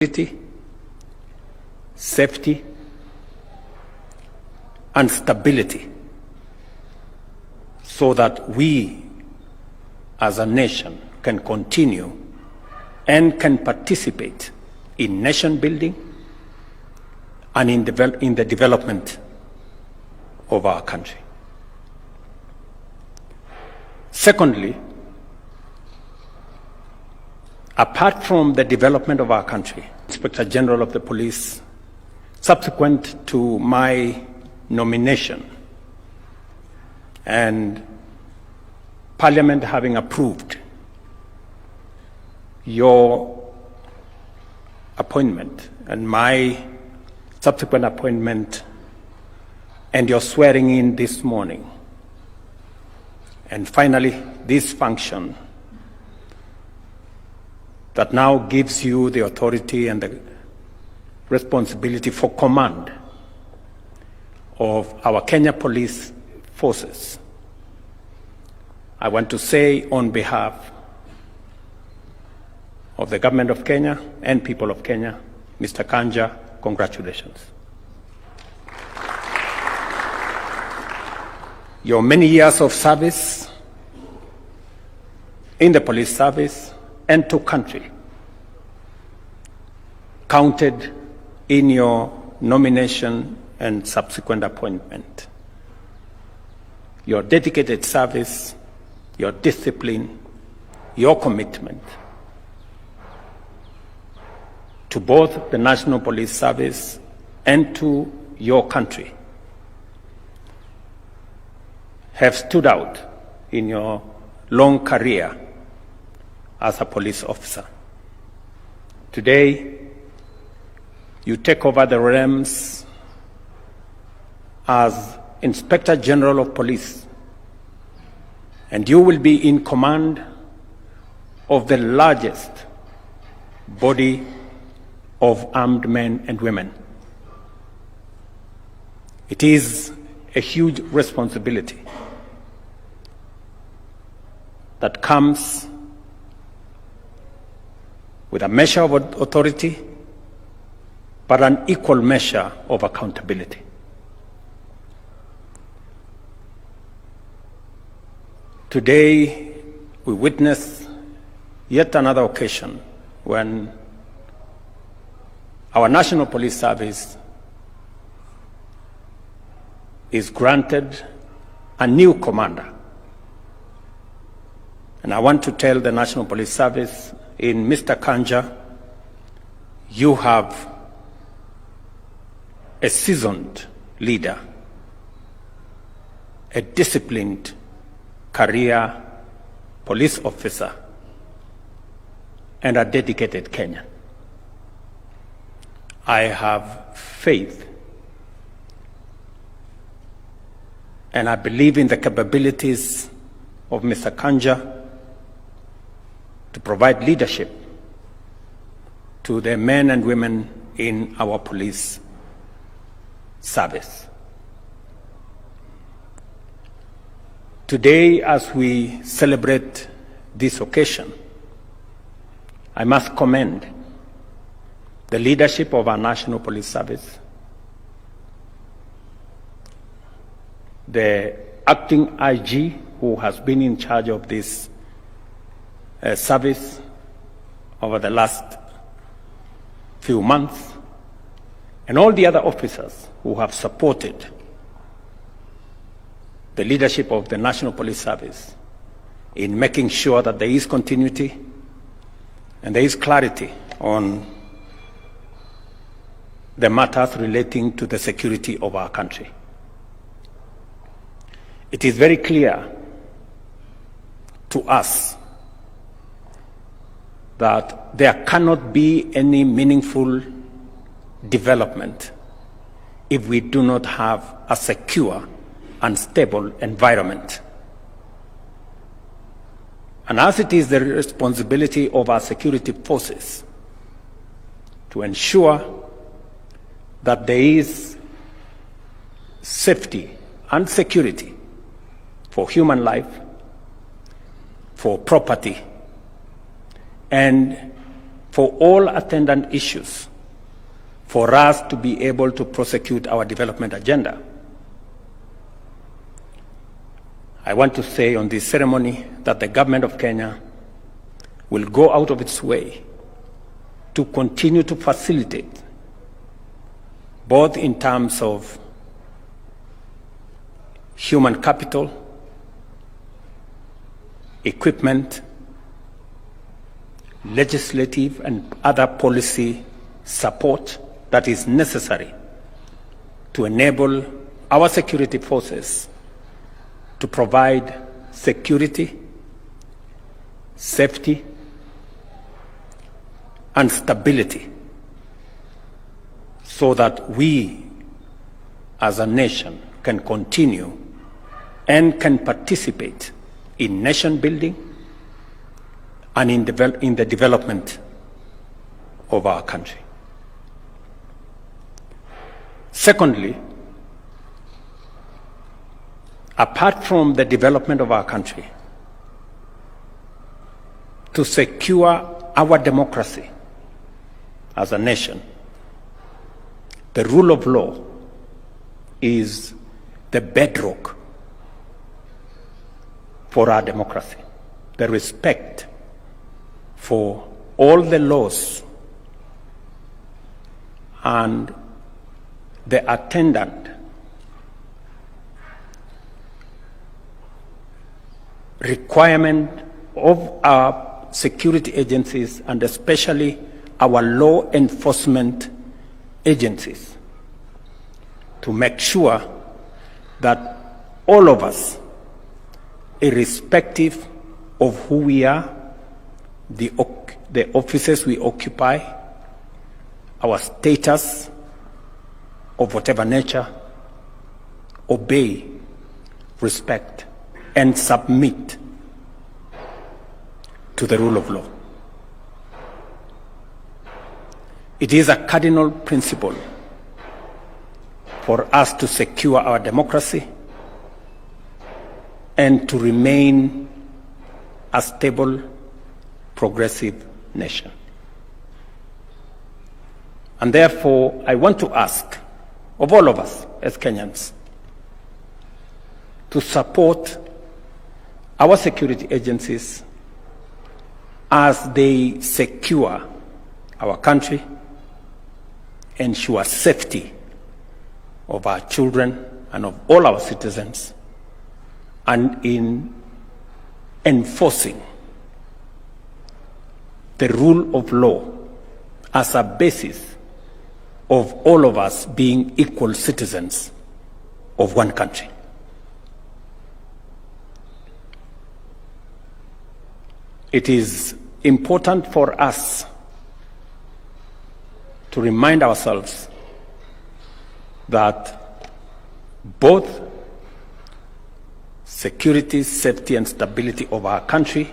safety, and stability, so that we as a nation can continue and can participate in nation building and in the development of our country. Secondly, apart from the development of our country, Inspector General of the Police, subsequent to my nomination and Parliament having approved your appointment and my subsequent appointment and your swearing in this morning, and finally this function that now gives you the authority and the responsibility for command of our Kenya police forces, I want to say on behalf of the government of Kenya and people of Kenya, Mr. Kanja, congratulations. Your many years of service in the police service and to country counted in your nomination and subsequent appointment. Your dedicated service, your discipline, your commitment to both the National Police Service and to your country have stood out in your long career as a police officer. Today, you take over the realms as Inspector General of Police, and you will be in command of the largest body of armed men and women. It is a huge responsibility that comes with a measure of authority, but an equal measure of accountability. Today, we witness yet another occasion when our National Police Service is granted a new commander. And I want to tell the National Police Service, in Mr. Kanja, you have a seasoned leader, a disciplined career police officer, and a dedicated Kenyan. I have faith and I believe in the capabilities of Mr. Kanja to provide leadership to the men and women in our police service. Today, as we celebrate this occasion, I must commend the leadership of our National Police Service, the acting IG who has been in charge of this service over the last few months, and all the other officers who have supported the leadership of the National Police Service in making sure that there is continuity and there is clarity on the matters relating to the security of our country. It is very clear to us that there cannot be any meaningful development if we do not have a secure and stable environment. And as it is the responsibility of our security forces to ensure that there is safety and security for human life, for property, and for all attendant issues for us to be able to prosecute our development agenda. I want to say on this ceremony that the government of Kenya will go out of its way to continue to facilitate, both in terms of human capital, equipment, legislative and other policy support that is necessary to enable our security forces to provide security, safety, and stability so that we as a nation can continue and can participate in nation building and in the development of our country. Secondly, apart from the development of our country, to secure our democracy as a nation, the rule of law is the bedrock for our democracy. The respect for all the laws and the attendant requirement of our security agencies and especially our law enforcement agencies to make sure that all of us, irrespective of who we are, the offices we occupy, our status of whatever nature, obey, respect, and submit to the rule of law. It is a cardinal principle for us to secure our democracy and to remain a stable, progressive nation. And therefore, I want to ask of all of us as Kenyans to support our security agencies as they secure our country, ensure safety of our children and of all our citizens, and in enforcing the rule of law as a basis of all of us being equal citizens of one country. It is important for us to remind ourselves that both security, safety, and stability of our country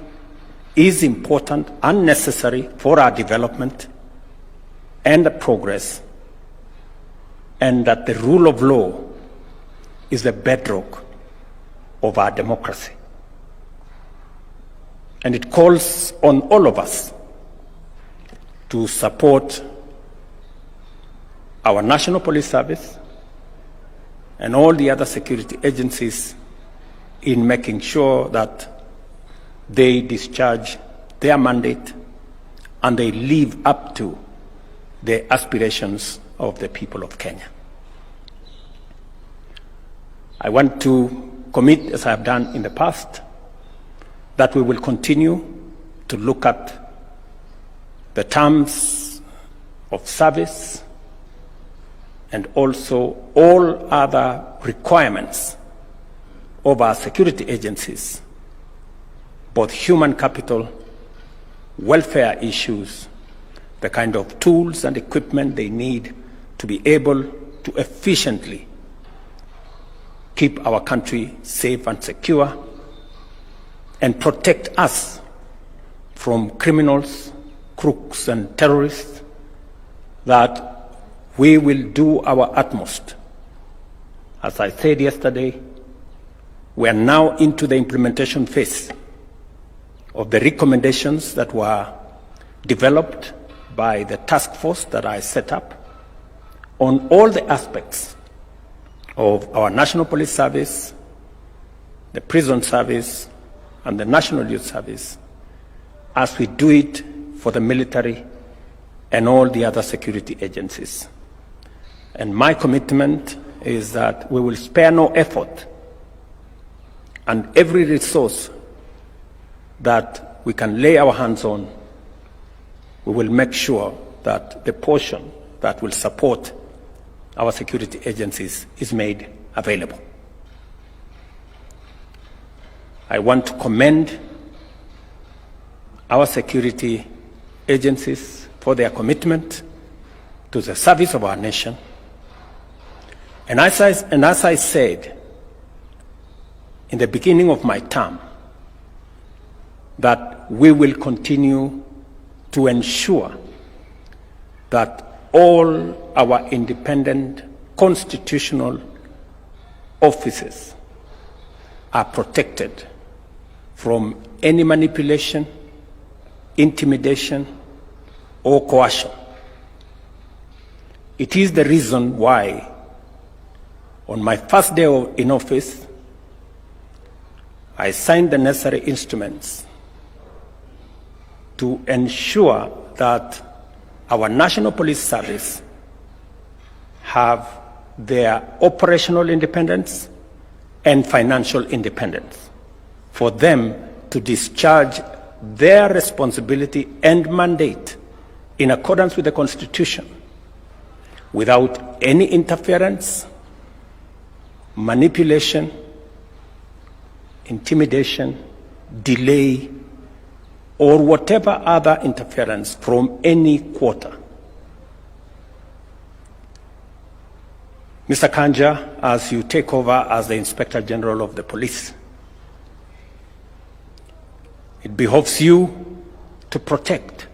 is important and necessary for our development and progress, and that the rule of law is the bedrock of our democracy. And it calls on all of us to support our National Police Service and all the other security agencies in making sure that they discharge their mandate and they live up to the aspirations of the people of Kenya. I want to commit, as I have done in the past, that we will continue to look at the terms of service and also all other requirements of our security agencies, both human capital, welfare issues, the kind of tools and equipment they need to be able to efficiently keep our country safe and secure and protect us from criminals, crooks, and terrorists, that we will do our utmost. As I said yesterday, we are now into the implementation phase of the recommendations that were developed by the task force that I set up on all the aspects of our National Police Service, the Prison Service, and the National Youth Service, as we do it for the military and all the other security agencies. And my commitment is that we will spare no effort and every resource that we can lay our hands on, we will make sure that the portion that will support our security agencies is made available. I want to commend our security agencies for their commitment to the service of our nation. And as I said in the beginning of my term, that we will continue to ensure that all our independent constitutional offices are protected from any manipulation, intimidation, or coercion. It is the reason why, on my first day in office, I signed the necessary instruments to ensure that our National Police Service have their operational independence and financial independence for them to discharge their responsibility and mandate in accordance with the Constitution without any interference, manipulation, intimidation, delay, or whatever other interference from any quarter. Mr. Kanja, as you take over as the Inspector General of the Police, it behoves you to protect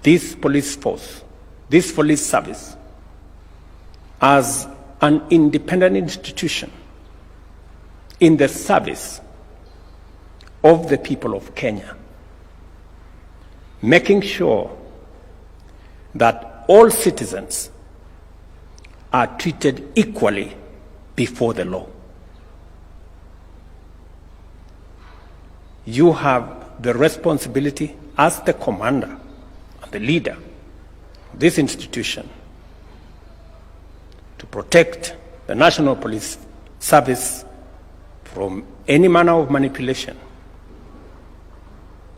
this police force, this police service, as an independent institution in the service of the people of Kenya, making sure that all citizens are treated equally before the law. You have the responsibility as the commander and the leader of this institution to protect the National Police Service from any manner of manipulation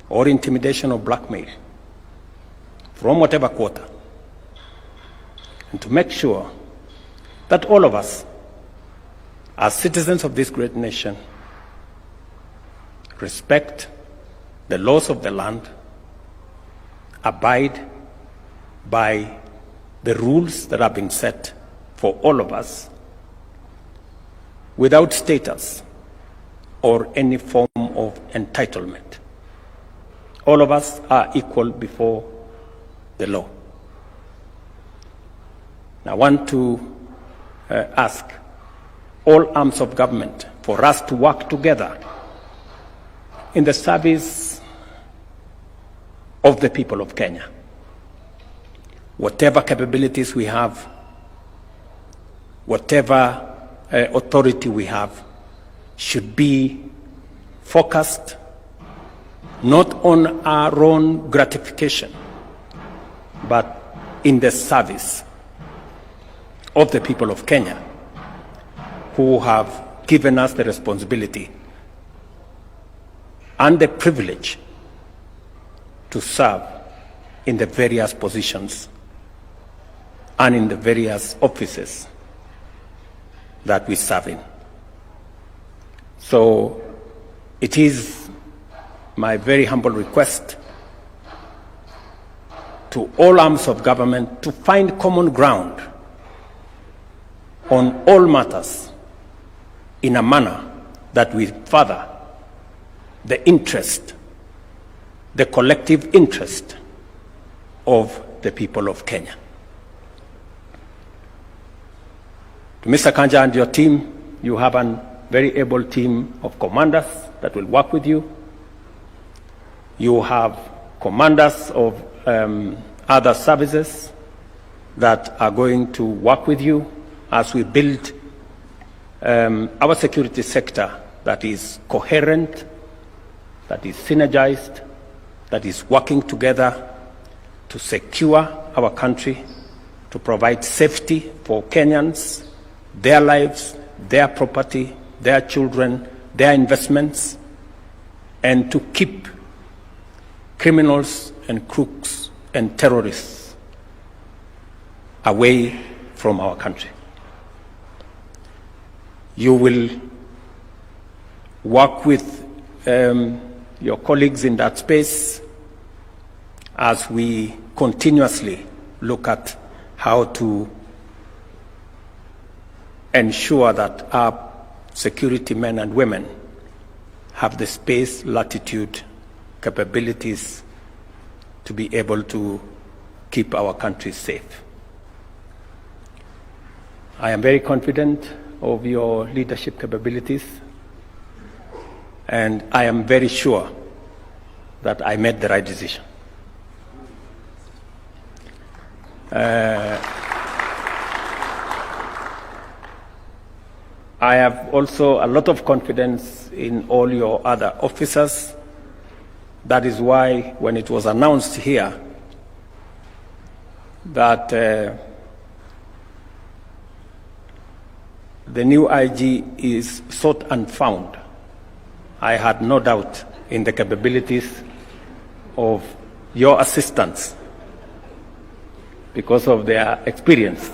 or intimidation or blackmail from whatever quarter, and to make sure that all of us, as citizens of this great nation, respect the laws of the land, abide by the rules that have been set for all of us, without status or any form of entitlement. All of us are equal before the law. I want to ask all arms of government for us to work together in the service of the people of Kenya. Whatever capabilities we have, whatever authority we have, should be focused not on our own gratification, but in the service of the people of Kenya, who have given us the responsibility and the privilege to serve in the various positions and in the various offices that we serve in. So it is my very humble request to all arms of government to find common ground on all matters in a manner that will further the interest, the collective interest of the people of Kenya. To Mr. Kanja and your team, you have a very able team of commanders that will work with you. You have commanders of other services that are going to work with you as we build our security sector that is coherent, that is synergized, that is working together to secure our country, to provide safety for Kenyans, their lives, their property, their children, their investments, and to keep criminals and crooks and terrorists away from our country. You will work with your colleagues in that space as we continuously look at how to ensure that our security men and women have the space, latitude, capabilities to be able to keep our country safe. I am very confident of your leadership capabilities, and I am very sure that I made the right decision. I have also a lot of confidence in all your other officers. That is why when it was announced here that the new IG is sought and found, I had no doubt in the capabilities of your assistants because of their experience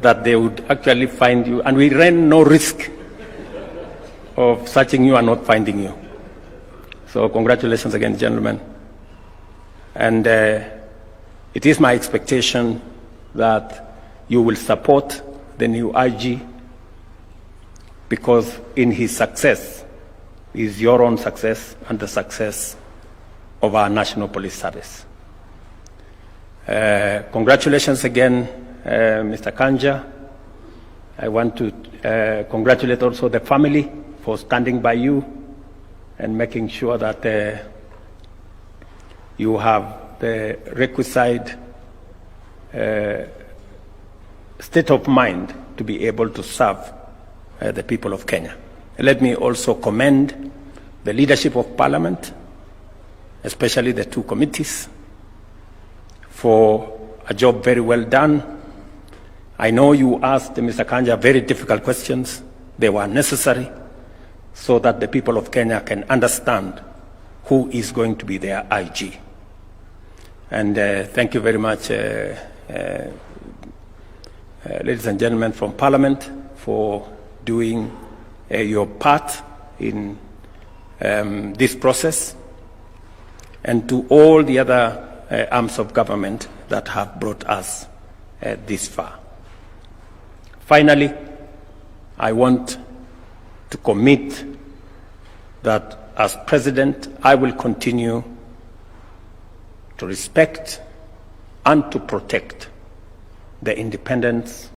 that they would actually find you, and we ran no risk of searching you and not finding you. So congratulations again, gentlemen. And it is my expectation that you will support the new IG, because in his success is your own success and the success of our National Police Service. Congratulations again, Mr. Kanja. I want to congratulate also the family for standing by you and making sure that you have the requisite state of mind to be able to serve the people of Kenya. Let me also commend the leadership of Parliament, especially the two committees, for a job very well done. I know you asked Mr. Kanja very difficult questions. They were necessary so that the people of Kenya can understand who is going to be their IG. And thank you very much, ladies and gentlemen from Parliament, for doing your part in this process, and to all the other arms of government that have brought us this far. Finally, I want to commit that as President, I will continue to respect and to protect the independence